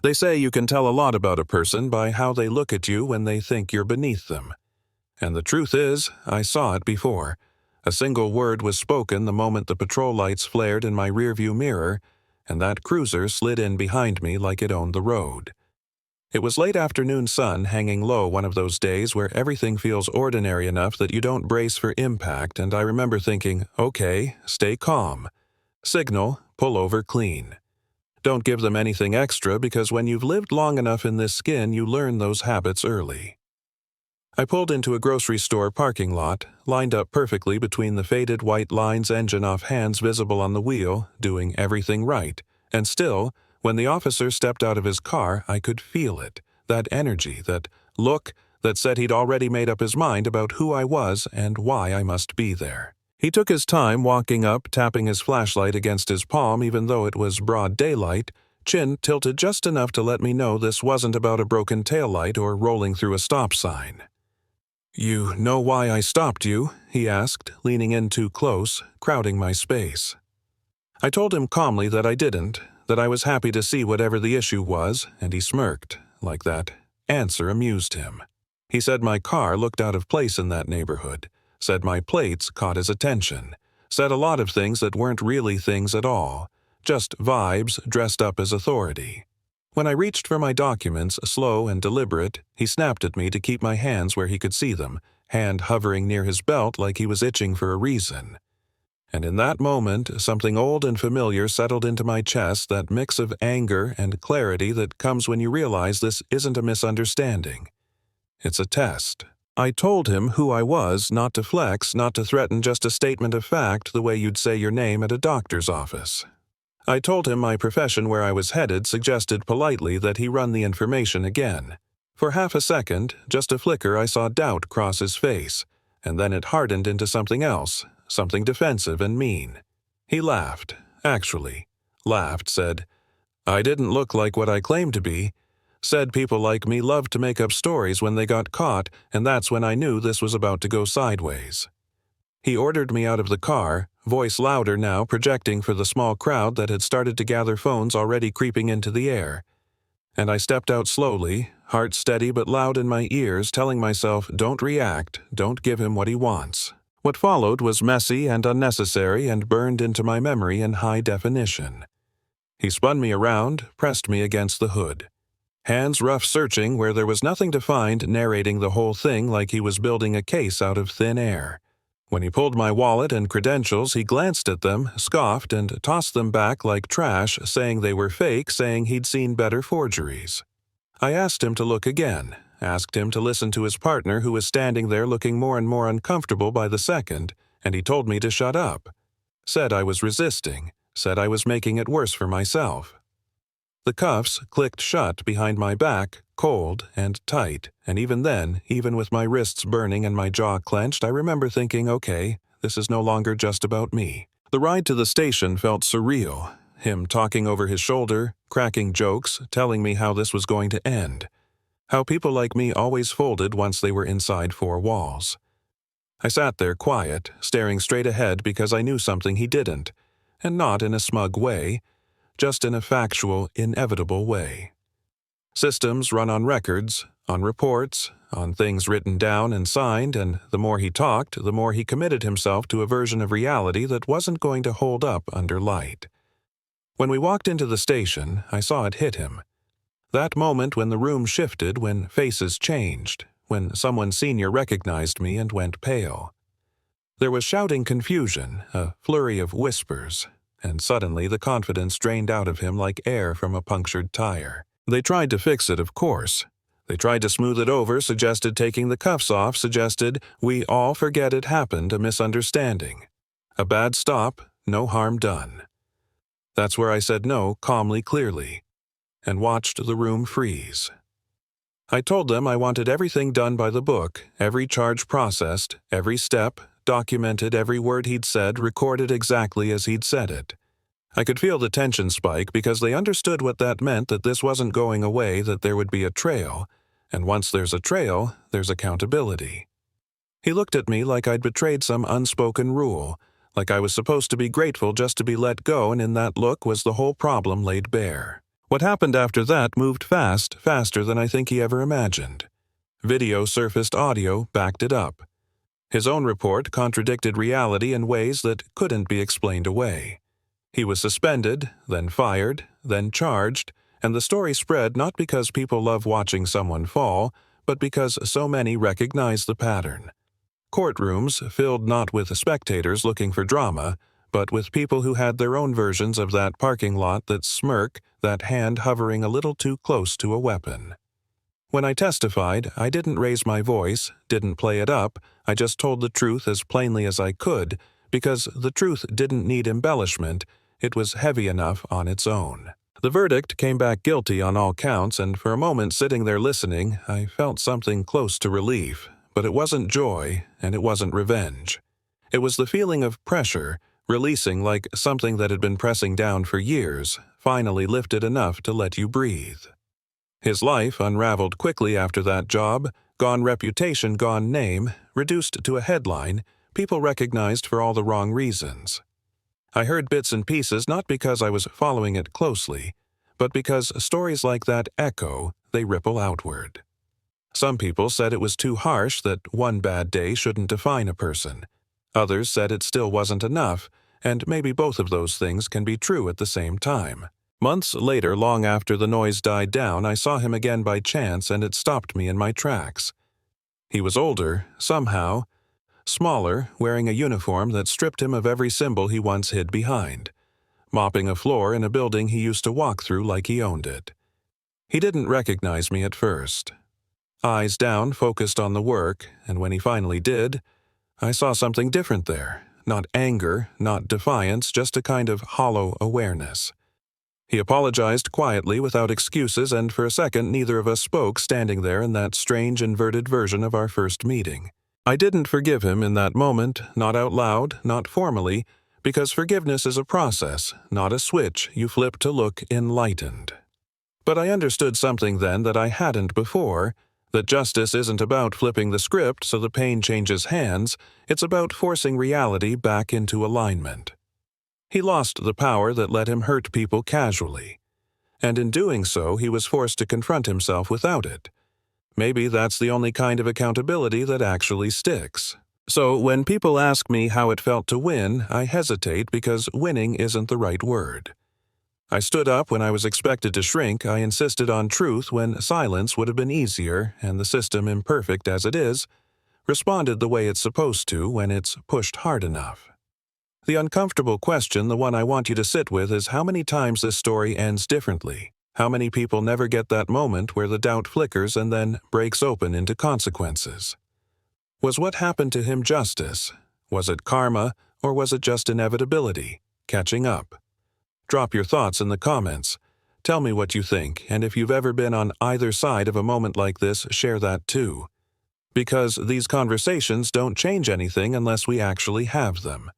They say you can tell a lot about a person by how they look at you when they think you're beneath them. And the truth is, I saw it before. A single word was spoken the moment the patrol lights flared in my rearview mirror, and that cruiser slid in behind me like it owned the road. It was late afternoon sun hanging low, one of those days where everything feels ordinary enough that you don't brace for impact, and I remember thinking, okay, stay calm. Signal, pull over clean. Don't give them anything extra, because when you've lived long enough in this skin, you learn those habits early. I pulled into a grocery store parking lot, lined up perfectly between the faded white lines, engine off hands visible on the wheel, doing everything right. And still, when the officer stepped out of his car, I could feel it, that energy, that look that said he'd already made up his mind about who I was and why I must be there. He took his time walking up, tapping his flashlight against his palm even though it was broad daylight, chin tilted just enough to let me know this wasn't about a broken taillight or rolling through a stop sign. "You know why I stopped you?" he asked, leaning in too close, crowding my space. I told him calmly that I didn't, that I was happy to see whatever the issue was, and he smirked, like that answer amused him. He said my car looked out of place in that neighborhood, said my plates caught his attention, said a lot of things that weren't really things at all, just vibes dressed up as authority. When I reached for my documents, slow and deliberate, he snapped at me to keep my hands where he could see them, hand hovering near his belt like he was itching for a reason. And in that moment, something old and familiar settled into my chest, that mix of anger and clarity that comes when you realize this isn't a misunderstanding. It's a test. I told him who I was, not to flex, not to threaten, just a statement of fact, the way you'd say your name at a doctor's office. I told him my profession, where I was headed, suggested politely that he run the information again. For half a second, just a flicker, I saw doubt cross his face, and then it hardened into something else, something defensive and mean. He laughed, actually. Laughed, said, "I didn't look like what I claimed to be. Said people like me loved to make up stories when they got caught, and that's when I knew this was about to go sideways." He ordered me out of the car, voice louder now, projecting for the small crowd that had started to gather, phones already creeping into the air. And I stepped out slowly, heart steady but loud in my ears, telling myself, don't react, don't give him what he wants. What followed was messy and unnecessary and burned into my memory in high definition. He spun me around, pressed me against the hood. Hands rough searching where there was nothing to find, narrating the whole thing like he was building a case out of thin air. When he pulled my wallet and credentials, he glanced at them, scoffed, and tossed them back like trash, saying they were fake, saying he'd seen better forgeries. I asked him to look again, asked him to listen to his partner, who was standing there looking more and more uncomfortable by the second, and he told me to shut up. Said I was resisting, said I was making it worse for myself. The cuffs clicked shut behind my back, cold and tight, and even then, even with my wrists burning and my jaw clenched, I remember thinking, okay, this is no longer just about me. The ride to the station felt surreal, him talking over his shoulder, cracking jokes, telling me how this was going to end, how people like me always folded once they were inside four walls. I sat there quiet, staring straight ahead because I knew something he didn't, and not in a smug way, just in a factual, inevitable way. Systems run on records, on reports, on things written down and signed, and the more he talked, the more he committed himself to a version of reality that wasn't going to hold up under light. When we walked into the station, I saw it hit him. That moment when the room shifted, when faces changed, when someone senior recognized me and went pale. There was shouting confusion, a flurry of whispers, and suddenly the confidence drained out of him like air from a punctured tire. They tried to fix it, of course. They tried to smooth it over, suggested taking the cuffs off, suggested we all forget it happened, a misunderstanding. A bad stop, no harm done. That's where I said no, calmly, clearly, and watched the room freeze. I told them I wanted everything done by the book, every charge processed, every step, documented, every word he'd said, recorded exactly as he'd said it. I could feel the tension spike because they understood what that meant, that this wasn't going away, that there would be a trail, and once there's a trail, there's accountability. He looked at me like I'd betrayed some unspoken rule, like I was supposed to be grateful just to be let go, and in that look was the whole problem laid bare. What happened after that moved fast, faster than I think he ever imagined. Video surfaced, audio backed it up. His own report contradicted reality in ways that couldn't be explained away. He was suspended, then fired, then charged, and the story spread not because people love watching someone fall, but because so many recognize the pattern. Courtrooms filled not with spectators looking for drama, but with people who had their own versions of that parking lot, that smirk, that hand hovering a little too close to a weapon. When I testified, I didn't raise my voice, didn't play it up, I just told the truth as plainly as I could, because the truth didn't need embellishment, it was heavy enough on its own. The verdict came back guilty on all counts, and for a moment sitting there listening, I felt something close to relief, but it wasn't joy, and it wasn't revenge. It was the feeling of pressure, releasing like something that had been pressing down for years, finally lifted enough to let you breathe. His life unraveled quickly after that job, gone reputation, gone name, reduced to a headline, people recognized for all the wrong reasons. I heard bits and pieces not because I was following it closely, but because stories like that echo, they ripple outward. Some people said it was too harsh, that one bad day shouldn't define a person. Others said it still wasn't enough, and maybe both of those things can be true at the same time. Months later, long after the noise died down, I saw him again by chance, and it stopped me in my tracks. He was older, somehow, smaller, wearing a uniform that stripped him of every symbol he once hid behind, mopping a floor in a building he used to walk through like he owned it. He didn't recognize me at first. Eyes down, focused on the work, and when he finally did, I saw something different there. Not anger, not defiance, just a kind of hollow awareness. He apologized quietly, without excuses, and for a second neither of us spoke, standing there in that strange inverted version of our first meeting. I didn't forgive him in that moment, not out loud, not formally, because forgiveness is a process, not a switch you flip to look enlightened. But I understood something then that I hadn't before, that justice isn't about flipping the script so the pain changes hands, it's about forcing reality back into alignment. He lost the power that let him hurt people casually, and in doing so he was forced to confront himself without it. Maybe that's the only kind of accountability that actually sticks. So when people ask me how it felt to win, I hesitate because winning isn't the right word. I stood up when I was expected to shrink, I insisted on truth when silence would have been easier, and the system, imperfect as it is, responded the way it's supposed to when it's pushed hard enough. The uncomfortable question, the one I want you to sit with, is how many times this story ends differently? How many people never get that moment where the doubt flickers and then breaks open into consequences? Was what happened to him justice? Was it karma, or was it just inevitability, catching up? Drop your thoughts in the comments. Tell me what you think, and if you've ever been on either side of a moment like this, share that too. Because these conversations don't change anything unless we actually have them.